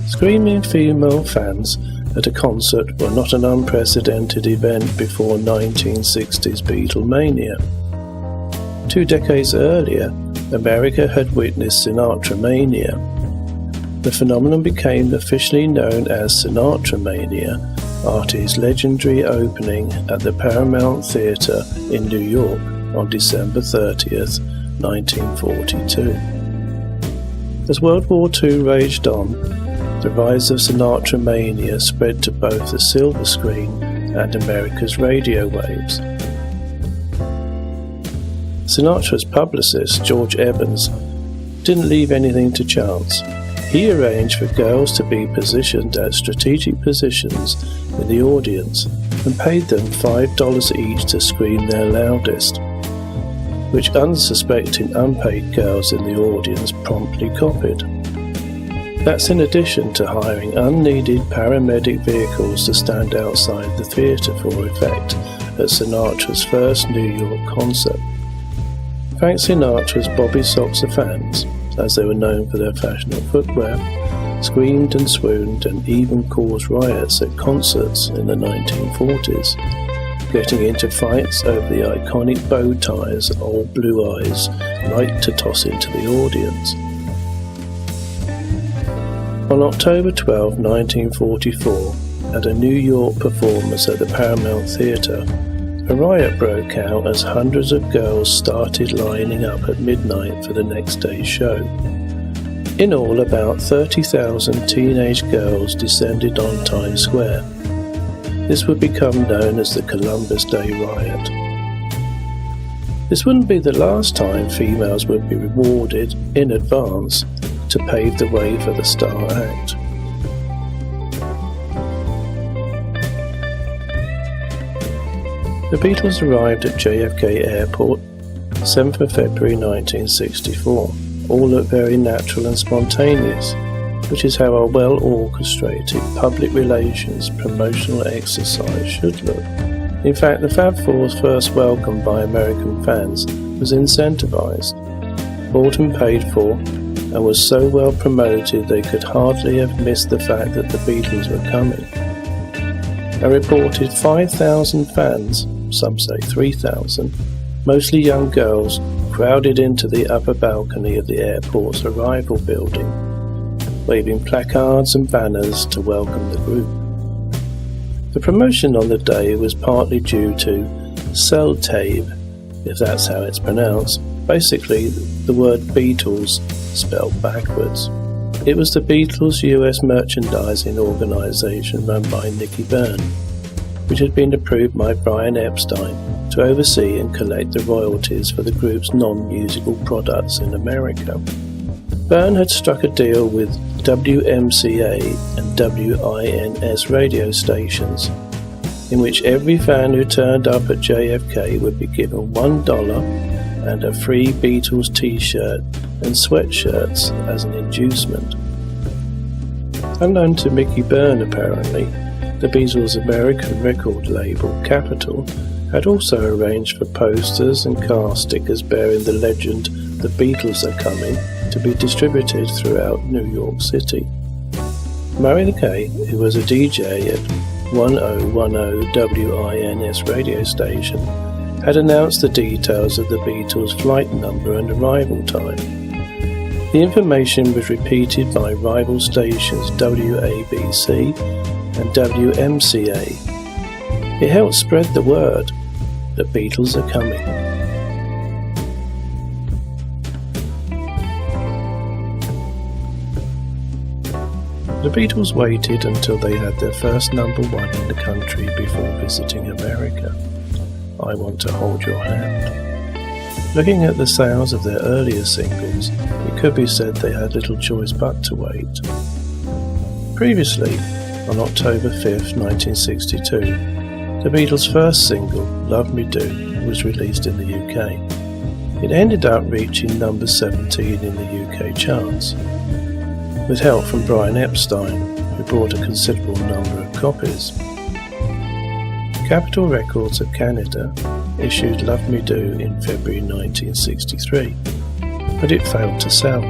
Screaming female fans at a concert were not an unprecedented event before 1960s Beatlemania. 2 decades earlier, America had witnessed Sinatramania. The phenomenon became officially known as Sinatramania after his legendary opening at the Paramount Theatre in New York on December 30th, 1942. As World War II raged on, the rise of Sinatramania spread to both the silver screen and America's radio waves. Sinatra's publicist, George Evans, didn't leave anything to chance. He arranged for girls to be positioned at strategic positions in the audience and paid them $5 each to scream their loudest, which unsuspecting unpaid girls in the audience promptly copied. That's in addition to hiring unneeded paramedic vehicles to stand outside the theatre for effect at Sinatra's first New York concert. Frank Sinatra's Bobby Soxer fans, as they were known for their fashionable footwear, screamed and swooned and even caused riots at concerts in the 1940s, getting into fights over the iconic bow ties Old Blue Eyes liked to toss into the audience. On October 12, 1944, at a New York performance at the Paramount Theatre, a riot broke out as hundreds of girls started lining up at midnight for the next day's show. In all, about 30,000 teenage girls descended on Times Square. This would become known as the Columbus Day Riot. This wouldn't be the last time females would be rewarded in advance to pave the way for the star act. The Beatles arrived at JFK Airport 7th of February 1964. All looked very natural and spontaneous, which is how a well-orchestrated public relations promotional exercise should look. In fact, the Fab Four's first welcome by American fans was incentivized, bought and paid for, and was so well promoted they could hardly have missed the fact that the Beatles were coming. A reported 5,000 fans, some say 3,000, mostly young girls, crowded into the upper balcony of the airport's arrival building, waving placards and banners to welcome the group. The promotion on the day was partly due to sell-tape, if that's how it's pronounced, basically the word Beatles spelled backwards. It was the Beatles' US merchandising organisation run by Nicky Byrne, which had been approved by Brian Epstein to oversee and collect the royalties for the group's non-musical products in America. Byrne had struck a deal with WMCA and WINS radio stations, in which every fan who turned up at JFK would be given $1 and a free Beatles t-shirt and sweatshirts as an inducement. Unknown to Mickey Byrne apparently, the Beatles' American record label, Capitol, had also arranged for posters and car stickers bearing the legend "The Beatles Are Coming" to be distributed throughout New York City. Murray McKay, who was a DJ at 1010 WINS radio station, had announced the details of the Beatles' flight number and arrival time. The information was repeated by rival stations WABC and WMCA. It helped spread the word that Beatles are coming. The Beatles waited until they had their first number one in the country before visiting America. I Want to Hold Your Hand. Looking at the sales of their earlier singles, it could be said they had little choice but to wait. Previously, on October 5th, 1962, the Beatles' first single, Love Me Do, was released in the UK. It ended up reaching number 17 in the UK charts, with help from Brian Epstein, who bought a considerable number of copies. Capitol Records of Canada issued Love Me Do in February 1963, but it failed to sell.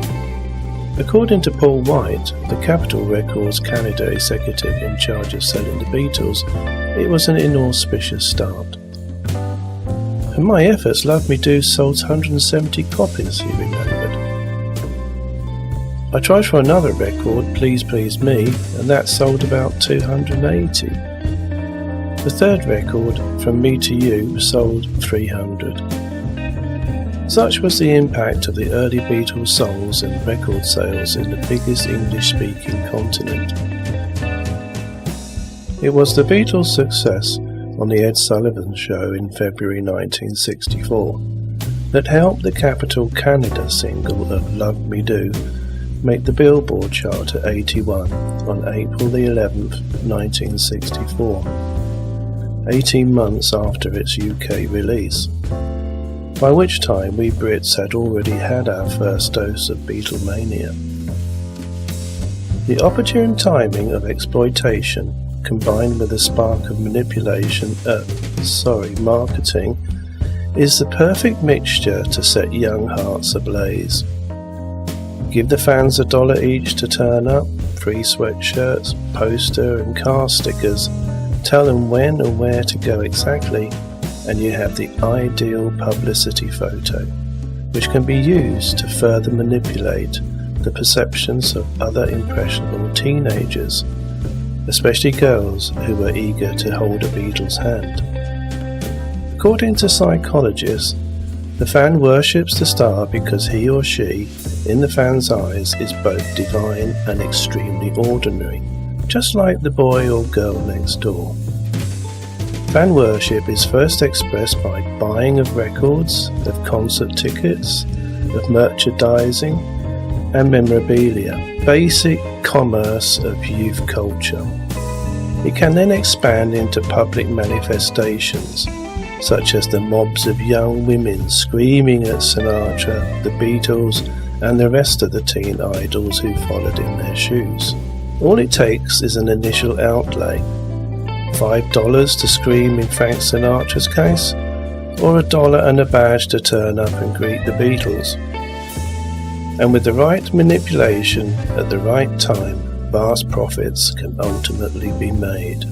According to Paul White, the Capitol Records Canada executive in charge of selling the Beatles, it was an inauspicious start. "And my efforts, Love Me Do sold 170 copies," he remembered. "I tried for another record, Please Please Me, and that sold about 280. The third record, From Me to You, sold 300. Such was the impact of the early Beatles songs and record sales in the biggest English-speaking continent. It was the Beatles' success on the Ed Sullivan Show in February 1964 that helped the Capitol Canada single of Love Me Do make the Billboard chart at 81 on April the 11th, 1964, 18 months after its UK release, by which time we Brits had already had our first dose of Beatlemania. The opportune timing of exploitation, combined with a spark of marketing, is the perfect mixture to set young hearts ablaze. Give the fans $1 each to turn up, free sweatshirts, poster and car stickers, tell them when and where to go exactly, and you have the ideal publicity photo, which can be used to further manipulate the perceptions of other impressionable teenagers, especially girls who are eager to hold a Beatles hand. According to psychologists, the fan worships the star because he or she, in the fan's eyes, is both divine and extremely ordinary, just like the boy or girl next door. Fan worship is first expressed by buying of records, of concert tickets, of merchandising and memorabilia, basic commerce of youth culture. It can then expand into public manifestations, such as the mobs of young women screaming at Sinatra, the Beatles and the rest of the teen idols who followed in their shoes. All it takes is an initial outlay, $5 to scream in Frank Sinatra's case, or $1 and a badge to turn up and greet the Beatles. And with the right manipulation at the right time, vast profits can ultimately be made.